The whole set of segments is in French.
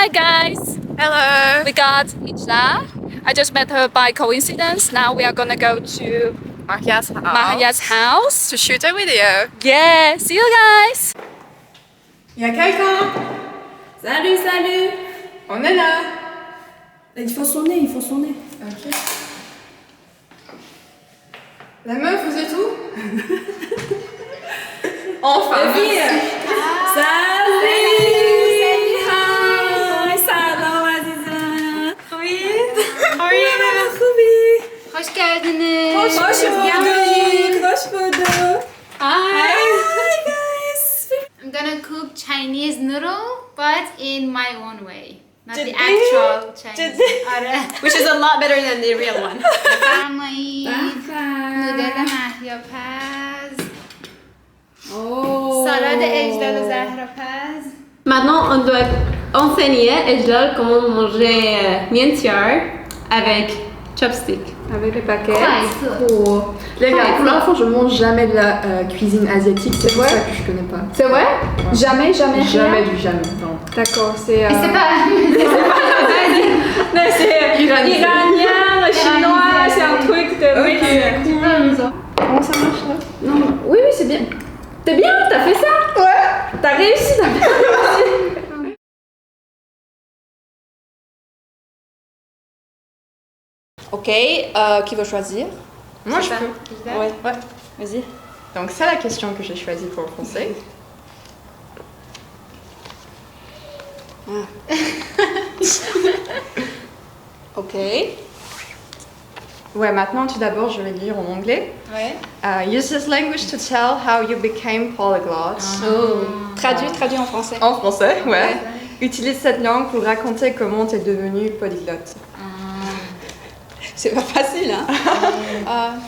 Hi guys! Hello! We got Ijla. I just met her by coincidence. Now we are gonna go to Mahia's house to shoot a video. Yeah, see you guys! Y'a quelqu'un? Salut, salut! On est là! Il faut sonner. Ok. La meuf, vous êtes où? Enfin! Salut! Hi! Salam Aziza! Hoş geldiniz. Hoş bulduk. Hi. Hi guys! I'm gonna cook Chinese noodle, but in my own way. Not the actual Chinese. Which is a lot better than the real one. Family. Noodle Mahia Paz. Oh! Salade Ejdal Zahra Paz. Maintenant, on doit enseigner Ejal comment manger mian tiar avec chopstick. Avec les paquets. Ouais, Oh. Les gars, pour l'instant, je mange jamais de la cuisine asiatique, c'est pour ça que je connais pas. C'est vrai? Jamais, jamais rien? Jamais du jamais, non. D'accord, c'est... Mais c'est pas. Non, c'est iranien, chinois, c'est un truc de... Comment ça marche là? Non, oui, c'est bien. T'es bien, t'as fait ça? Ouais. T'as réussi, t'as bien réussi. Ok, qui veut choisir? Moi, je peux. Ouais, vas-y. Donc, c'est la question que j'ai choisie pour le français. Ok. Ouais, maintenant, tout d'abord, je vais lire en anglais. Ouais. Use this language to tell how you became polyglot. Traduit en français. En français, ouais. Utilise cette langue pour raconter comment tu es devenu polyglotte. C'est pas facile, hein?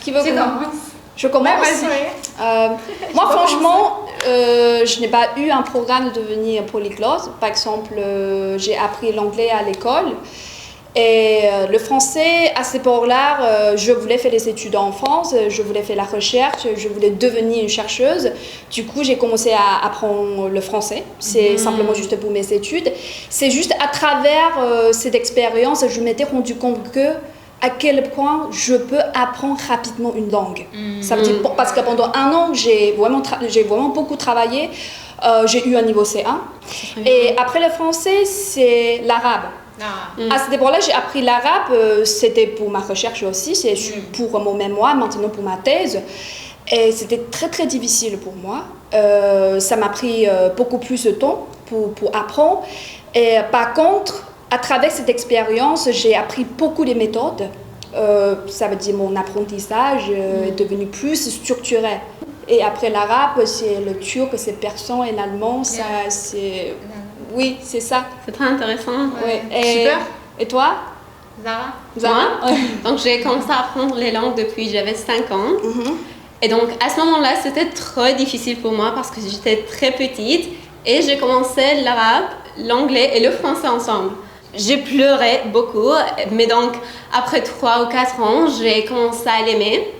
Qui veut commencer? Je commence. Moi, franchement, je n'ai pas eu un programme de devenir polyglotte. Par exemple, j'ai appris l'anglais à l'école. Et le français, à cette époque-là, je voulais faire des études en France, je voulais faire la recherche, je voulais devenir une chercheuse. Du coup, j'ai commencé à apprendre le français. C'est simplement juste pour mes études. C'est juste à travers cette expérience, je m'étais rendu compte que à quel point je peux apprendre rapidement une langue. Ça veut dire, parce que pendant un an, j'ai vraiment beaucoup travaillé. J'ai eu un niveau C1. Et après le français, c'est l'arabe. À cette époque-là, j'ai appris l'arabe, c'était pour ma recherche aussi, c'est pour mon mémoire, maintenant pour ma thèse. Et c'était très très difficile pour moi. Ça m'a pris beaucoup plus de temps pour apprendre. Et par contre, à travers cette expérience, j'ai appris beaucoup de méthodes. Ça veut dire mon apprentissage est devenu plus structuré. Et après l'arabe, c'est le turc, c'est persan et l'allemand, ça c'est... Oui, c'est ça. C'est très intéressant. Ouais. Super. Et toi? Zara. Moi, donc j'ai commencé à apprendre les langues depuis j'avais 5 ans. Et donc à ce moment-là, c'était trop difficile pour moi parce que j'étais très petite et j'ai commencé l'arabe, l'anglais et le français ensemble. J'ai pleuré beaucoup, mais donc après 3 ou 4 ans, j'ai commencé à l'aimer.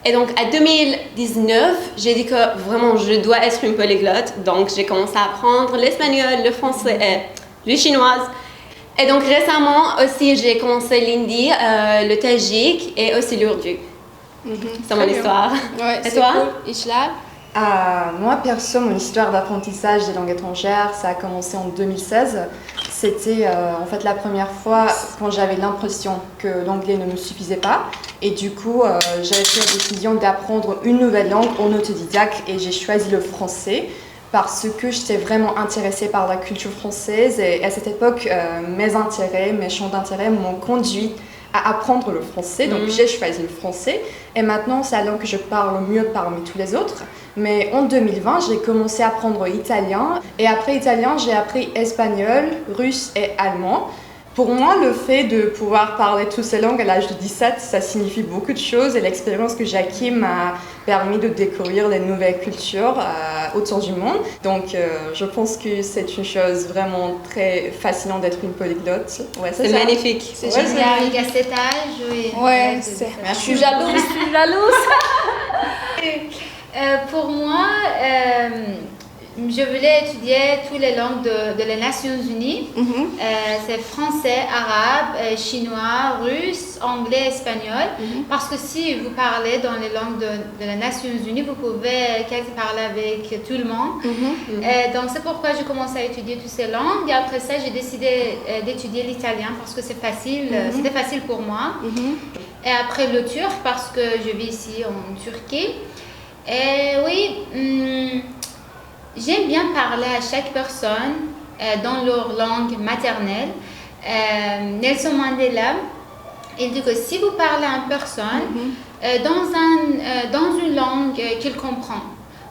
Et donc, en 2019, j'ai dit que vraiment, je dois être une polyglotte. Donc, j'ai commencé à apprendre l'espagnol, le français et le chinois. Et donc, récemment aussi, j'ai commencé l'hindi, le tadjik et aussi l'urdu. C'est mon histoire. Ouais, et toi? Cool. Ijla? Moi, perso, mon histoire d'apprentissage des langues étrangères, ça a commencé en 2016. C'était en fait la première fois quand j'avais l'impression que l'anglais ne me suffisait pas. Et du coup, j'avais pris la décision d'apprendre une nouvelle langue en autodidacte et j'ai choisi le français parce que j'étais vraiment intéressée par la culture française. Et à cette époque, mes intérêts, mes champs d'intérêt m'ont conduit à apprendre le français. Donc j'ai choisi le français. Et maintenant, c'est la langue que je parle le mieux parmi tous les autres. Mais en 2020, j'ai commencé à apprendre italien. Et après italien, j'ai appris espagnol, russe et allemand. Pour moi, le fait de pouvoir parler toutes ces langues à l'âge de 17, ça signifie beaucoup de choses. Et l'expérience que j'ai acquise m'a permis de découvrir les nouvelles cultures autour du monde. Donc, je pense que c'est une chose vraiment très fascinante d'être une polyglotte. Ouais, c'est magnifique. C'est génial. À cet âge, oui. Ouais, je suis jalouse. Pour moi, je voulais étudier toutes les langues de les Nations Unies. C'est français, arabe, chinois, russe, anglais, espagnol. Parce que si vous parlez dans les langues de les Nations Unies, vous pouvez parler avec tout le monde. Donc c'est pourquoi j'ai commencé à étudier toutes ces langues. Et après ça, j'ai décidé d'étudier l'italien parce que c'est facile, c'était facile pour moi. Et après le turc parce que je vis ici en Turquie. Et oui, j'aime bien parler à chaque personne dans leur langue maternelle. Nelson Mandela, il dit que si vous parlez à une personne dans une langue qu'il comprend,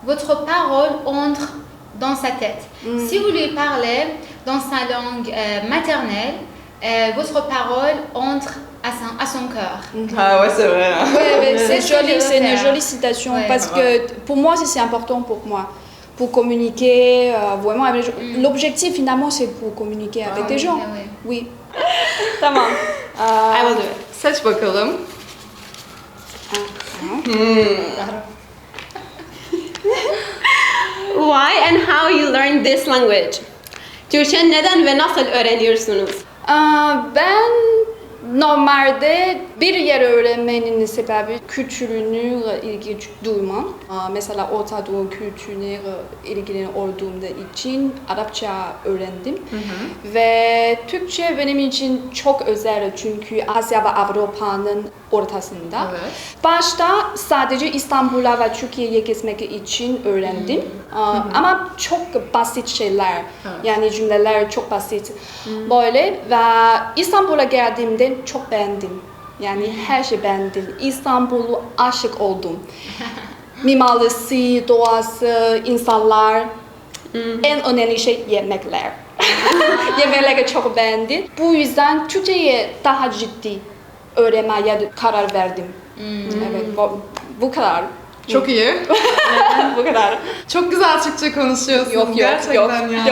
votre parole entre dans sa tête. Si vous lui parlez dans sa langue maternelle, votre parole entre à son cœur. Ah ouais, c'est vrai. Ouais, c'est joli, c'est une faire. jolie citation Ouais. parce que pour moi, c'est important pour moi. Pour communiquer vraiment avec les gens. L'objectif finalement, c'est pour communiquer avec des gens. Oui. Tamam. I will do it. Seç bakalım. Why and how you learned this language? Türkçe neden ve nasıl öğreniyorsunuz? Ben normalde bir yer öğrenmenin sebebi kültürünü ilgi duymam. Mesela Orta Doğu kültürüne ilgili olduğum için Arapça öğrendim. Ve Türkçe benim için çok özel çünkü Asya ve Avrupa'nın ortasında. Evet. Başta sadece İstanbul'a ve Türkiye'ye gezmek için öğrendim. Ama çok basit şeyler. Yani cümleler çok basit. Böyle ve İstanbul'a geldiğimde çok beğendim. Yani her şey beğendim. İstanbul'u aşık oldum. Mimarisi, doğası, insanlar. En önemli şey yemekler. Yemekleri çok beğendim. Bu yüzden Türkçe'yi daha ciddi öğrenmeye karar verdim. Evet, bu kadar. Çok iyi. Bu kadar. Çok güzel Türkçe konuşuyorsun. Yok Gerçekten yok ya.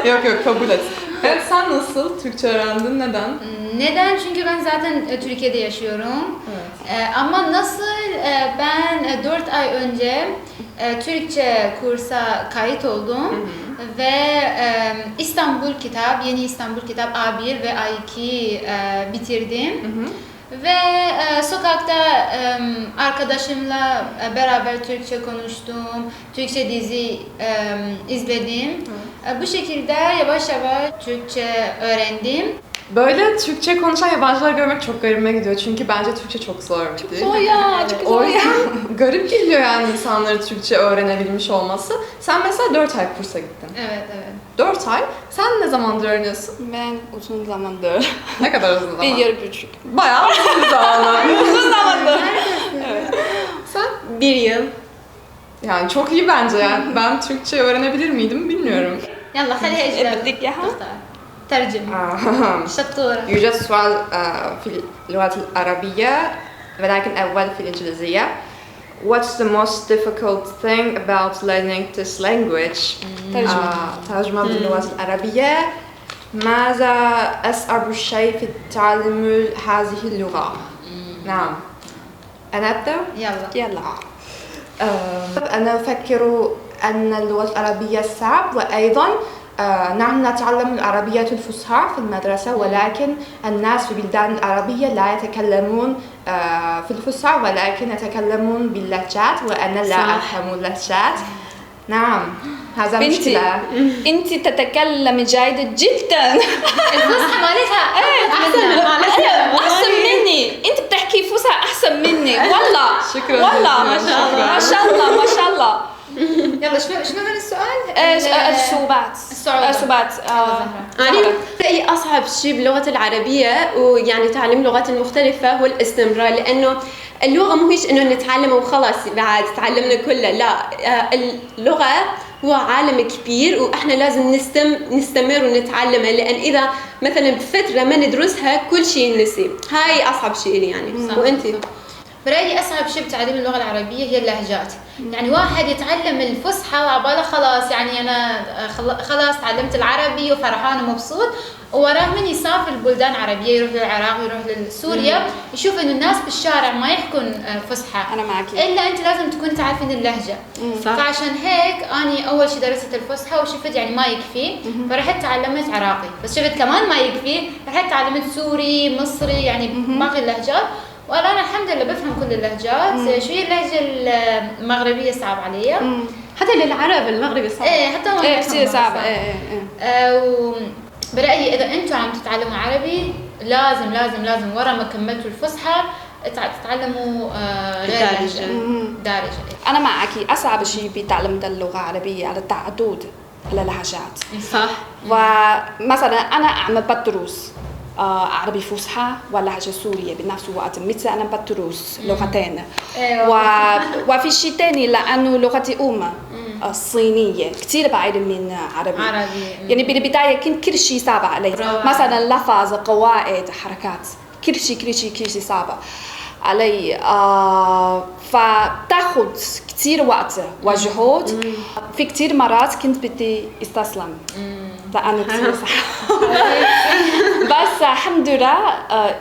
yok Yok kabul et. Evet, sen nasıl Türkçe öğrendin? Neden? Neden? Çünkü ben zaten Türkiye'de yaşıyorum. Ama nasıl ben 4 ay önce Türkçe kursa kayıt oldum ve İstanbul Kitap, Yeni İstanbul Kitap A1 ve A2 bitirdim. Ve sokakta arkadaşımla beraber Türkçe konuştum, Türkçe dizi izledim. Bu şekilde yavaş yavaş Türkçe öğrendim. Böyle Türkçe konuşan yabancılar görmek çok garibime gidiyor. Çünkü bence Türkçe çok zor bir dil. Zor ya, çok O zor ya. yüzden garip geliyor yani insanların Türkçe öğrenebilmiş olması. Sen mesela 4 ay kursa gittin. Evet. 4 ay. Sen ne zamandır öğreniyorsun? Ben uzun zamandır. Ne kadar uzun zaman? 1 yıl buçuk. Bayağı uzun zaman. Uzun zamandır. Sen? 1 yıl. Yani çok iyi bence yani. Ben Türkçe öğrenebilir miydim bilmiyorum. يلا خليها إجابة. بدك إياها؟ ترجم. شطورة. يوجد سؤال في اللغة العربية ولكن أول في الإنجليزية. What's the most difficult thing about learning this language? ترجمة باللغة العربية. ماذا أصعب شيء في تعلم هذه اللغة؟ نعم. أنا أبدأ؟ يلا. أنا أفكر أن اللغة العربية صعب وأيضا نحن نتعلم العربية الفصحى في المدرسة ولكن الناس في البلدان العربية لا يتكلمون في الفصحى ولكن يتكلمون باللهجات وأنا لا أفهم اللهجات. نعم هذا مشكلة. أنت تتكلمي جيد جدا. الفصحى مالتها أحسن مني. أنت بتحكي فصحى أحسن مني والله. شكرا والله جزيلا. ما شاء الله شكراً. ما شاء الله ما شاء الله. يلا شنو كان السؤال؟ الصعوبات. الصعوبات. أنا رأيي أصعب شيء باللغة العربية ويعني تعلم اللغات المختلفة هو الاستمرار لأنه اللغة مو هيش إنه نتعلمها وخلاص بعد تعلمنا كلها لا اللغة هو عالم كبير وإحنا لازم نستمر ونتعلمها لأن إذا مثلا بفترة ما ندرسها كل شيء نسي هاي أصعب شيء يعني وأنتي؟ برأيي أصعب شيء بتعليم اللغة العربية هي اللهجات. يعني واحد يتعلم الفصحى وعباله خلاص، يعني أنا خلاص تعلمت العربي وفرحان ومبسوط، وراه من يسافر البلدان العربية، يروح للعراق يروح لسوريا، يشوف إنه الناس بالشارع ما يحكون فصحى. أنا معك. إلا أنت لازم تكون تعرفين اللهجة. فعشان هيك أنا أول شيء درست الفصحى وشفت يعني ما يكفي، فرحت تعلمت عراقي، بس شفت كمان ما يكفي، رحت تعلمت سوري مصري يعني باقي اللهجات. والآن الحمد لله بفهم كل اللهجات. شوية اللهجة المغربية صعب علي. حتى للعرب المغربي صعب. إيه حتى هم كثير صعب. برأيي إذا أنتوا عم تتعلموا عربي لازم لازم لازم ورا ما كملتوا الفصحى تتعلموا غير لهجة دارجة. أنا معك، أصعب شيء بتعلم اللغة العربية على التعدد اللهجات. صح. ومثلا أنا عم بدرس عربي فصحى ولهجة سورية بنفس الوقت، مثل أنا بدرس لغتين. وفي شيء تاني لأنه لغتي الصينية كتير بعيدة من عربي. يعني بالبداية كنت كل شيء صعب علي، مثلا لفظ قواعد حركات كل شيء صعب علي. فتاخد كتير وقت وجهود. في كتير مرات كنت بدي استسلم لأنه كتير صعب. بس الحمد لله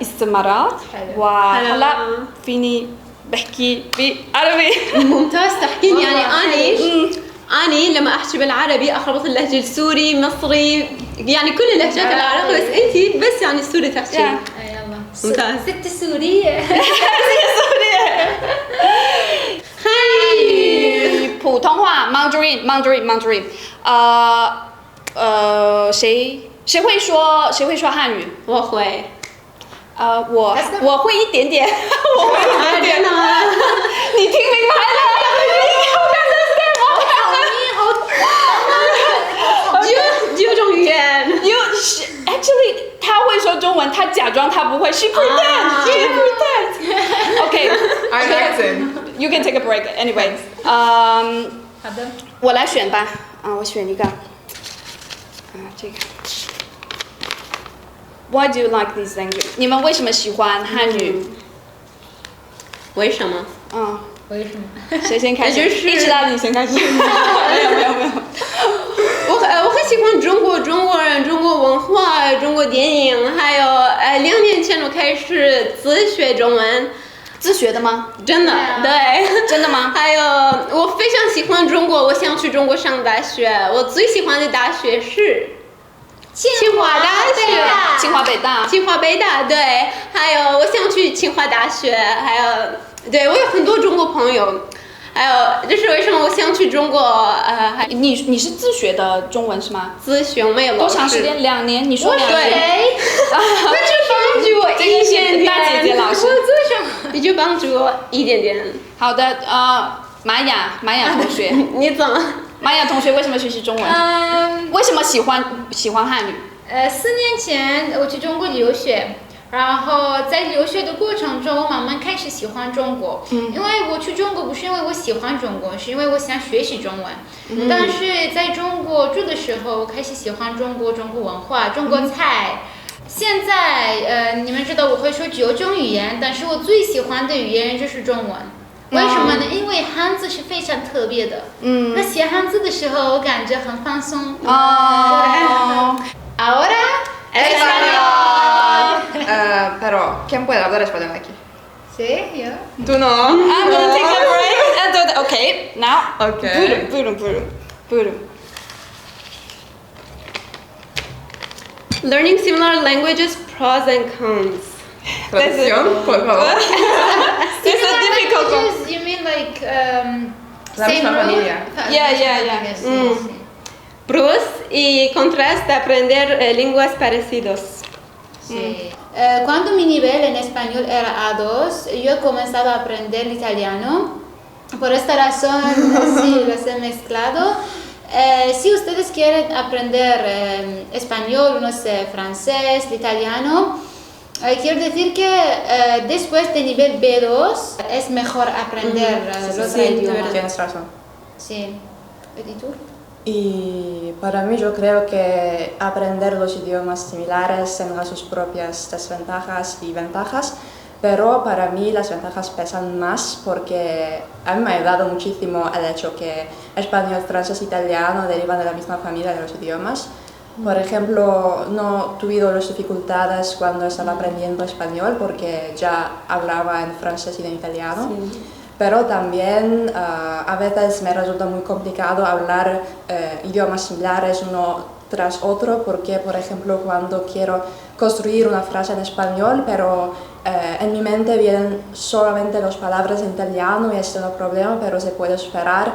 استمرت وهلا فيني بحكي بعربي. ممتاز تحكين. يعني أنا لما أحكي بالعربي أخربط اللهجة السوري مصري، يعني كل اللهجات العربية، بس أنتي بس يعني السوري تحكين. يلا ممتاز. ست سورية. 普通话 Mandarin。谁会说汉语？我会。我会一点点。我会一点点。你听明白了？有种语言。Actually， 他会说中文，他假装他不会。She pretend. Okay. I'm acting. You can take a break. Anyway， 好的。我来选吧。我选一个。这个。Why do you like this language？ 你们为什么喜欢汉语？为什么？为什么？谁先开始？一直到你先开始。没有。我很喜欢中国人、中国文化、中国电影，还有2年前我开始自学中文。自学的吗？真的，对，真的吗？还有，我非常喜欢中国，我想去中国上大学。我最喜欢的大学是清华大学、清华北大，对。还有，我想去清华大学，还有，对我有很多中国朋友。还有，这是为什么我想去中国？你是自学的中文是吗？自学没有老师。多长时间？2年？你说2年？那就帮助我一点点。大姐姐老师，你就帮助我一点点。好的，玛雅同学，你怎么？玛雅同学为什么学习中文？为什么喜欢汉语？4年前我去中国留学。然后在留学的过程中，我慢慢开始喜欢中国。因为我去中国不是因为我喜欢中国，是因为我想学习中文。但是在中国住的时候，我开始喜欢中国文化、中国菜。现在你们知道我会说9种语言，但是我最喜欢的语言就是中文。为什么呢？因为汉字是非常特别的。那写汉字的时候，我感觉很放松。Ahora español. Pero, ¿quién puede hablar español aquí? Sí, yo. Tú no. I'm gonna take a break. Okay, now. Okay. Boom. Learning similar languages, pros and cons. Traducción, por favor. This is difficult one. You mean like La misma familia. Yeah. Pros y contras de aprender lenguas parecidas. Sí. Cuando mi nivel en español era A2, yo he comenzado a aprender el italiano. Por esta razón, sí, los he mezclado. Si ustedes quieren aprender español, no sé, francés, italiano, quiero decir que después de nivel B2 es mejor aprender los idiomas. Tienes razón. Sí. ¿Y tú? Y para mí yo creo que aprender los idiomas similares tendrá sus propias desventajas y ventajas. pero para mí las ventajas pesan más porque a mí me ha ayudado muchísimo el hecho que español, francés, italiano derivan de la misma familia de los idiomas. Por ejemplo, no tuve las dificultades cuando estaba aprendiendo español porque ya hablaba en francés y en italiano. Sí. Pero también a veces me resulta muy complicado hablar idiomas similares uno tras otro porque, por ejemplo, cuando quiero construir una frase en español, pero en mi mente vienen solamente las palabras en italiano y este no es un problema, pero se puede superar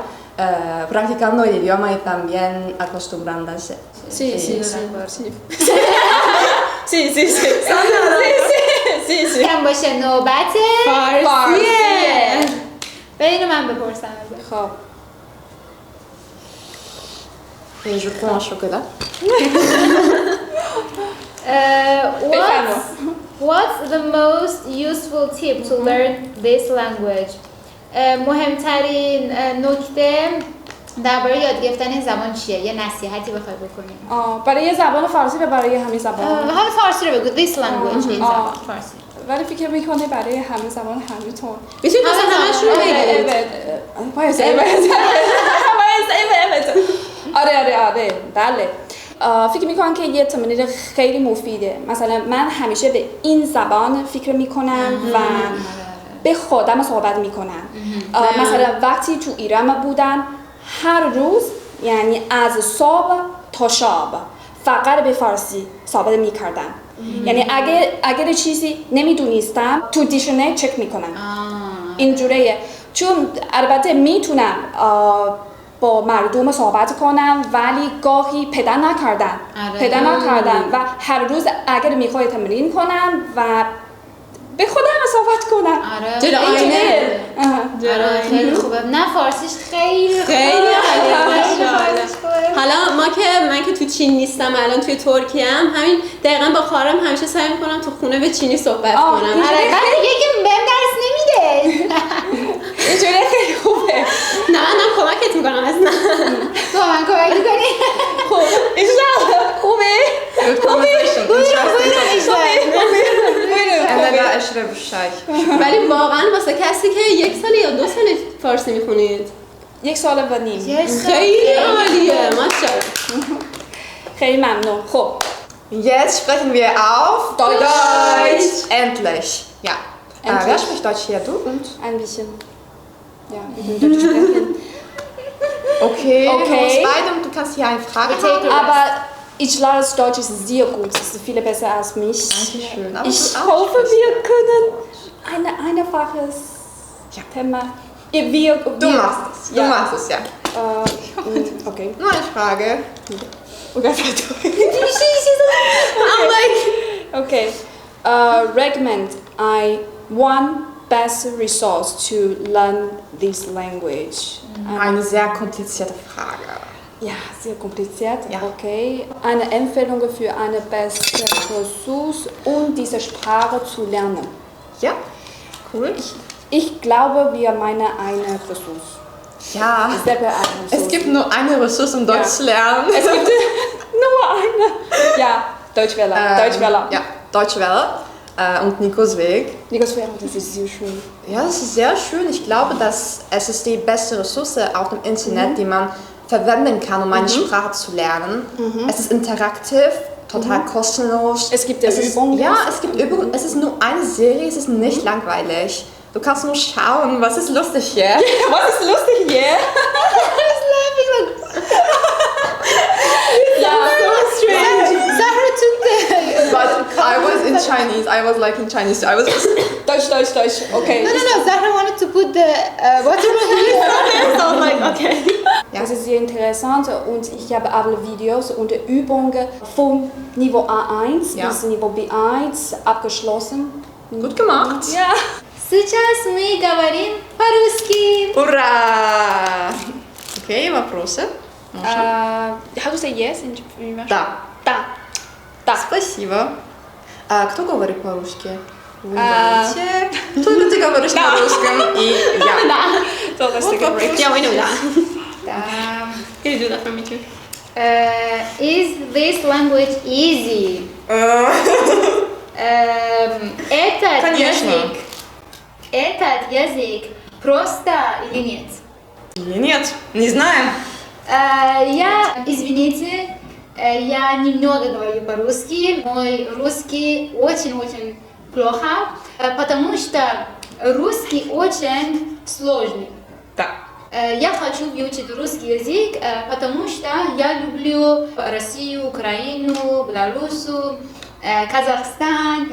practicando el idioma y también acostumbrándose. Sí. هم باشه نوبت فارسیه. اینو من بپرسم. خب. Et je prends un chocolat. What's the most useful tip to learn this language? مهمترین نکته درباره یاد گرفتن این زبان چیه؟ یه نصیحتی بخوای بکنی؟ برای زبان فارسی و برای همین زبان؟ همین فارسی رو بگو. This language این زبان فارسی. ولی فکر میکنه برای همه زبان همینطور. میتونی مثلا همشون رو بگید. آره بله. فکر میکنم که یه تمرین خیلی مفیده. مثلا من همیشه به این زبان فکر میکنم و به خودم صحبت میکنم. مثلا وقتی تو ایران بودم هر روز یعنی از صبح تا شب فقط به فارسی صحبت میکردم. یعنی اگر چیزی نمیدونستم تو دیکشنری چک میکنم. اینجوریه. چون البته میتونم با مردم صحبت کنم ولی گاهی پیدا نکردم و هر روز اگر میخوای تمرین کنم و به خودم صحبت کنم. جلو آینه. خیلی خوبه. نه فارسیش خیلی حالا من که تو چین نیستم الان توی ترکیه همین دقیقاً با خواهرم همیشه سعی میکنم تو خونه به چینی صحبت کنم. آره دیگه که بهم درس نمیده. اینجوری خیلی خوبه. نه من کمکت میکنم اصلا. تو من کمک میکنی؟ خوب خوبه. ولی واقعا واسه کسی که 1 سال یا 2 سال فارسی میخونید 1 سال و نیم خیلی عالیه ماشاءالله. خیلی ممنون. خب Jetzt sprechen wir auf Deutsch. Endlich. Ja. Wer spricht Deutsch hier? Du? Und? Ein bisschen. Ja, wir können Deutsch sprechen. Okay. Du hast beide und du kannst hier eine Frage stellen. Aber ich lerne Deutsch ist sehr gut. Es ist viel besser als mich. Dankeschön. Ich hoffe, wir können ein einfaches Thema. Du machst es. Du machst es, ja. Okay. Nur eine Frage. Okay. Recommend one best resource to learn this language. Eine sehr komplizierte Frage. Ja, sehr kompliziert. Ja. Okay. Eine Empfehlung für eine beste Ressource, um diese Sprache zu lernen. Ja, cool. Ich glaube, wir meinen eine Ressource. Ja, es gibt nur eine Ressource, um Deutsch zu lernen. Es gibt nur eine. Ja, Deutschwelle. Ja, Deutschwelle und Nikos Weg. Nikos Weg, das ist sehr schön. Ja, das ist sehr schön. Ich glaube, dass es ist die beste Ressource auf dem Internet, die man verwenden kann, um eine Sprache zu lernen. Es ist interaktiv, total kostenlos. Es gibt Übungen. Ja, es gibt Übungen. Es ist nur eine Serie, es ist nicht langweilig. Du kannst nur schauen, was ist lustig hier? Was ist lustig hier? Yeah, so strange. But I was in Chinese. I was like in Chinese. I was just Deutsch. Okay. No. Zahra wanted to put the watermelon here. So I was like, okay. Ja. Das ist sehr interessant und ich habe alle Videos und Übungen vom Niveau A1 bis Niveau B1 abgeschlossen. Gut gemacht. Ja. Сейчас мы говорим по-русски. Ура! Okay, вопросы? How to say yes in Russian? Да. Спасибо. Кто говорит по-русски? Вы говорите. Только ты говоришь на русском и я. Только ты говоришь. Yeah, we know that. Can you do that for me too? Is this language easy? Этот язык просто или нет? Или нет? Не знаем. Извините, я немного говорю по-русски. Мой русский очень-очень плохо, потому что русский очень сложный. Да. Я хочу выучить русский язык, потому что я люблю Россию, Украину, Беларусь, Казахстан,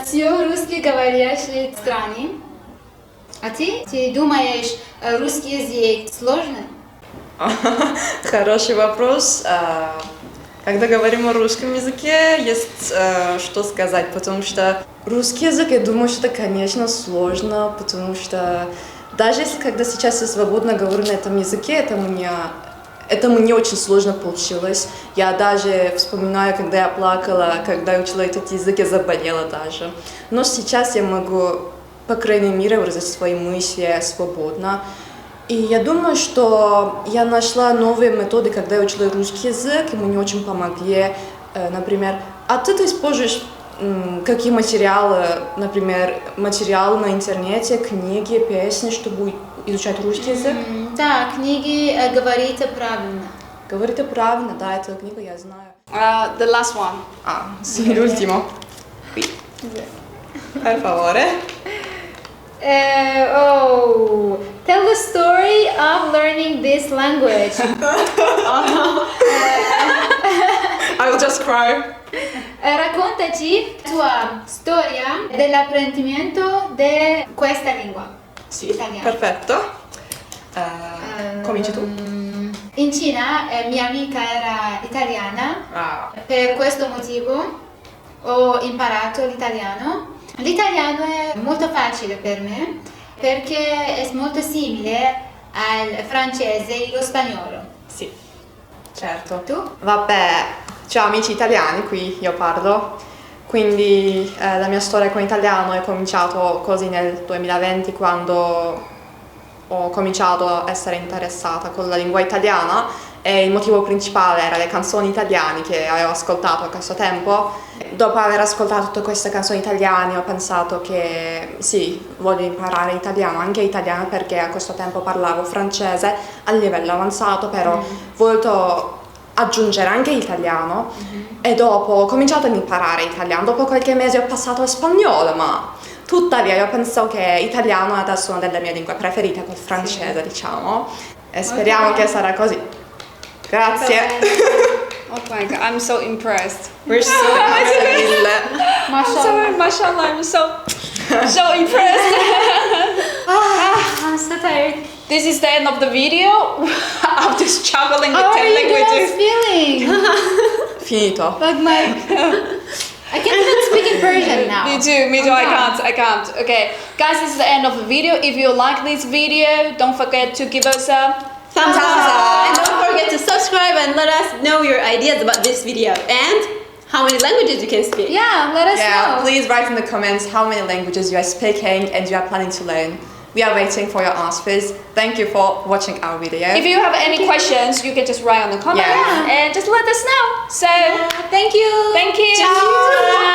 все русскоговорящие страны. А ты думаешь, русский язык сложный? Хороший вопрос. Когда говорим о русском языке, есть что сказать, потому что русский язык, я думаю, что это, конечно, сложно, потому что даже если когда сейчас я свободно говорю на этом языке, это мне очень сложно получилось. Я даже вспоминаю, когда я плакала, когда я учила этот язык, я заболела даже. Но сейчас я могу, по крайней мере, выразить свои мысли свободно. И я думаю, что я нашла новые методы, когда я учила русский язык, и мне очень помогли. Например, а ты используешь какие материалы, например, материалы на интернете, книги, песни, чтобы изучать русский язык? Да, книги говорите правильно. Говорите правильно, да, эту книгу я знаю. The last one. Sì, l'ultimo. Qui. Per favore. Tell the story of learning this language. I will just cry. Raccontaci la tua storia dell'apprendimento di questa lingua. Sì, italiana. perfetto. Cominci tu. In Cina mia amica era italiana, per questo motivo ho imparato l'italiano. L'italiano è molto facile per me perché è molto simile al francese e allo spagnolo. Sì, certo. Tu? Vabbè, ciao amici italiani, qui io parlo. Quindi la mia storia con l'italiano è cominciato così nel 2020 quando ho cominciato a essere interessata con la lingua italiana e il motivo principale era le canzoni italiane che avevo ascoltato a questo tempo. Dopo aver ascoltato tutte queste canzoni italiane ho pensato che sì, voglio imparare italiano, anche italiano perché a questo tempo parlavo francese a livello avanzato, però ho voluto aggiungere anche italiano e dopo ho cominciato ad imparare italiano. Dopo qualche mese ho passato al spagnolo, ma tuttavia io penso che italiano è adesso una delle mie lingue preferite col francese, diciamo, e speriamo che sarà così. Grazie. Oh my god, I'm so impressed. We're so impressed. Mashallah, I'm so impressed. I'm so tired. This is the end of the video of this traveling with How 10 are you guys languages. feeling? Finito. Like I can't even speak in Persian now. Me too, I can't. Okay, guys, this is the end of the video. If you like this video, don't forget to give us a Thumbs up! And don't forget to subscribe and let us know your ideas about this video and how many languages you can speak. Yeah, let us know. Please write in the comments how many languages you are speaking and you are planning to learn. We are waiting for your answers. Thank you for watching our video. If you have any questions, you can just write on the comments and just let us know. So, Thank you. thank you. Ciao.